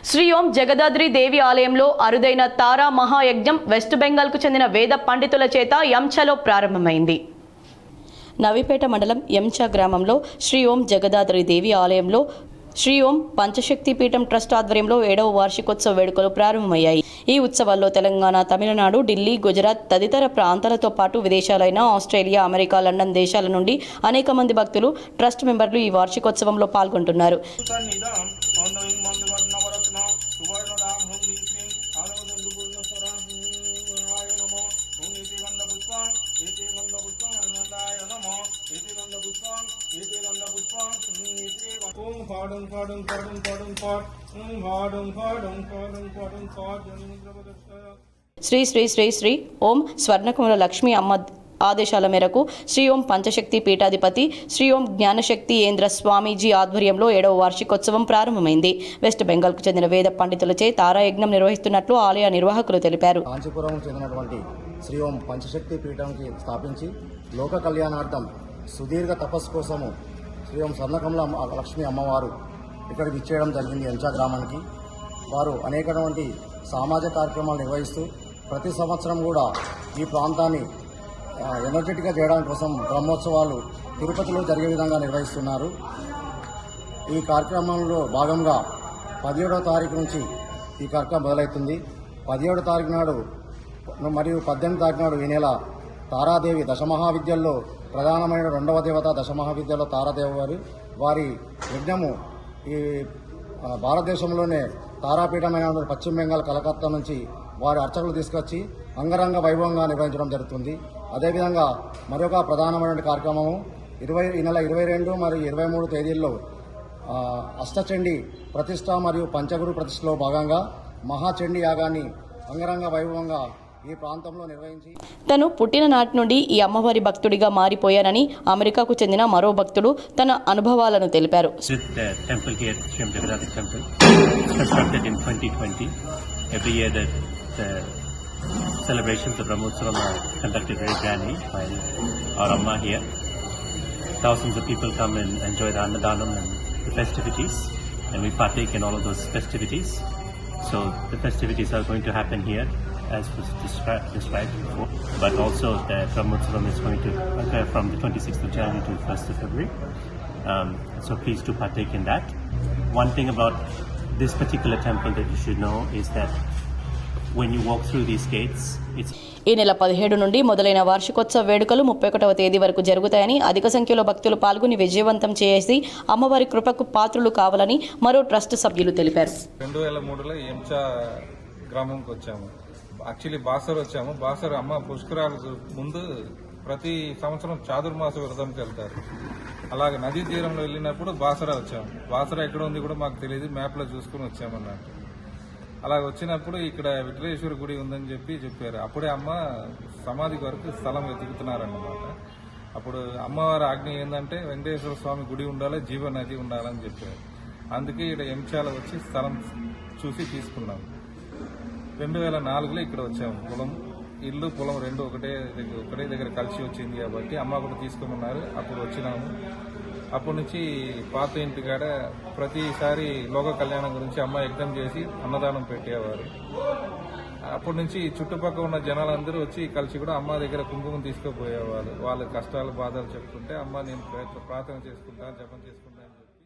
శ్రీ ఓం జగదాద్రి దేవి ఆలయంలో అరుదైన తారా మహాయజ్ఞం వెస్ట్ బెంగాల్కు చెందిన వేద పండితుల చేత యంచలో ప్రారంభమైంది. నవిపేట మండలం యంచ గ్రామంలో శ్రీ ఓం జగదాద్రి దేవి ఆలయంలో శ్రీ ఓం పంచశక్తి పీఠం ట్రస్ట్ ఆధ్వర్యంలో 7వ వార్షికోత్సవ వేడుకలు ప్రారంభమయ్యాయి. ఈ ఉత్సవాల్లో తెలంగాణ, తమిళనాడు, ఢిల్లీ, గుజరాత్ తదితర ప్రాంతాలతో పాటు విదేశాలైన ఆస్ట్రేలియా, అమెరికా, లండన్ దేశాల నుండి అనేక మంది భక్తులు, ట్రస్ట్ మెంబర్లు ఈ వార్షికోత్సవంలో పాల్గొంటున్నారు. శ్రీ శ్రీ శ్రీ శ్రీ ఓం స్వర్ణకుమల లక్ష్మీ అమ్మ ఆదేశాల మేరకు శ్రీ ఓం పంచశక్తి పీఠాధిపతి శ్రీ ఓం జ్ఞానశక్తి ఏంద్ర స్వామీజీ ఆధ్వర్యంలో 7వ వార్షికోత్సవం ప్రారంభమైంది. వెస్ట్ బెంగాల్కు చెందిన వేద పండితులచే తారాయజ్ఞం నిర్వహిస్తున్నట్లు ఆలయ నిర్వాహకులు తెలిపారు. కాంచీపురం చెందినటువంటి శ్రీ ఓం పంచశక్తి పీఠంకి స్థాపించి లోక కళ్యాణార్థం సుదీర్ఘ తపస్సు కోసము శ్రీ ఓం స్వర్ణకమల లక్ష్మీ అమ్మవారు ఇక్కడికి ఇచ్చేయడం జరిగింది. ఎంచా గ్రామానికి వారు అనేకటువంటి సామాజిక కార్యక్రమాలు నిర్వహిస్తూ ప్రతి సంవత్సరం కూడా ఈ ప్రాంతాన్ని ఎనర్జెటిక్గా చేయడం కోసం బ్రహ్మోత్సవాలు తిరుపతిలో జరిగే విధంగా నిర్వహిస్తున్నారు. ఈ కార్యక్రమంలో భాగంగా 17వ తారీఖు నుంచి ఈ కార్యక్రమం మొదలవుతుంది. 17వ తారీఖు నాడు మరియు 18వ తారీఖు నాడు ఈ నెల తారాదేవి దశమహావిద్యల్లో ప్రధానమైన 2వ దేవత దశమహావిద్యలో తారాదేవి వారి యజ్ఞము ఈ భారతదేశంలోనే తారాపీఠమైన పశ్చిమ బెంగాల్ కలకత్తా నుంచి వారి అర్చకులు తీసుకొచ్చి అంగరంగ వైభవంగా నిర్వహించడం జరుగుతుంది. అదేవిధంగా మరొక ప్రధానమైన కార్యక్రమము ఈ నెల 22 మరియు 23 తేదీల్లో అష్టచండీ ప్రతిష్ట మరియు పంచగురు ప్రతిష్టలో భాగంగా మహాచండీ యాగాన్ని అంగరంగ వైభవంగా ఈ ప్రాంతంలో నిర్వహించి తను పుట్టిన నాటి నుండి ఈ అమ్మవారి భక్తుడిగా మారిపోయానని అమెరికాకు చెందిన మరో భక్తుడు తన అనుభవాలను తెలిపారు. Celebrations of Brahmotsavam are conducted very grandly by our Amma here. Thousands of people come and enjoy the Annadanam and the festivities, and we partake in all of those festivities. So the festivities are going to happen here as was described before, but also the Brahmotsavam is going to occur from the 26th of January to the 1st of February. So please do partake in that. One thing about this particular temple that you should know is that when you walk through these gates, ఈ నెల 17 నుండి మొదలైన వార్షికోత్సవ వేడుకలు 31వ తేదీ వరకు జరుగుతాయని, అధిక సంఖ్యలో భక్తులు పాల్గొని విజయవంతం చేసి అమ్మవారి కృపకు పాత్రులు కావాలని మరో ట్రస్ట్ సభ్యులు తెలిపారు. 2003లో ఎంచా గ్రామంకి వచ్చాము. యాక్చువల్లీ బాసర్ వచ్చాము. బాసర్ అమ్మ పుష్కరాలకు ముందు ప్రతి సంవత్సరం చాతుర్మాస వ్రతంకి వెళ్తారు. అలాగే నదీ తీరంలో వెళ్ళినప్పుడు బాసరా వచ్చాము. బాసరా ఎక్కడ ఉంది కూడా మాకు తెలియదు, మ్యాప్లో చూసుకుని వచ్చామన్నట్టు. అలాగ వచ్చినప్పుడు ఇక్కడ విఠలేశ్వర గుడి ఉందని చెప్పారు. అప్పుడే అమ్మ సమాధి వరకు స్థలం వెతుకుతున్నారన్నమాట. అప్పుడు అమ్మవారి ఆజ్ఞ ఏంటంటే వెంకటేశ్వర స్వామి గుడి ఉండాలి, జీవనది ఉండాలని చెప్పారు. అందుకే ఇక్కడ ఎంచాల వచ్చి స్థలం చూసి తీసుకున్నాం. 2004లో ఇక్కడ వచ్చాము. ఇల్లు పొలం రెండు ఒకటే దగ్గర కలిసి వచ్చింది కాబట్టి అమ్మ కూడా తీసుకోమన్నారు. అప్పుడు వచ్చినాము. అప్పటి నుంచి పాత ఇంటికాడ ప్రతిసారి లోక కళ్యాణం గురించి అమ్మ యజ్ఞం చేసి అన్నదానం పెట్టేవారు. అప్పటి నుంచి చుట్టుపక్కల ఉన్న జనాలందరూ వచ్చి కలిసి కూడా అమ్మ దగ్గర కుంకుమం తీసుకుపోయేవాళ్ళు. వాళ్ళ కష్టాలు బాధలు చెప్పుకుంటే అమ్మ నేను ప్రార్థన చేసుకుంటా, జపం చేసుకుంటా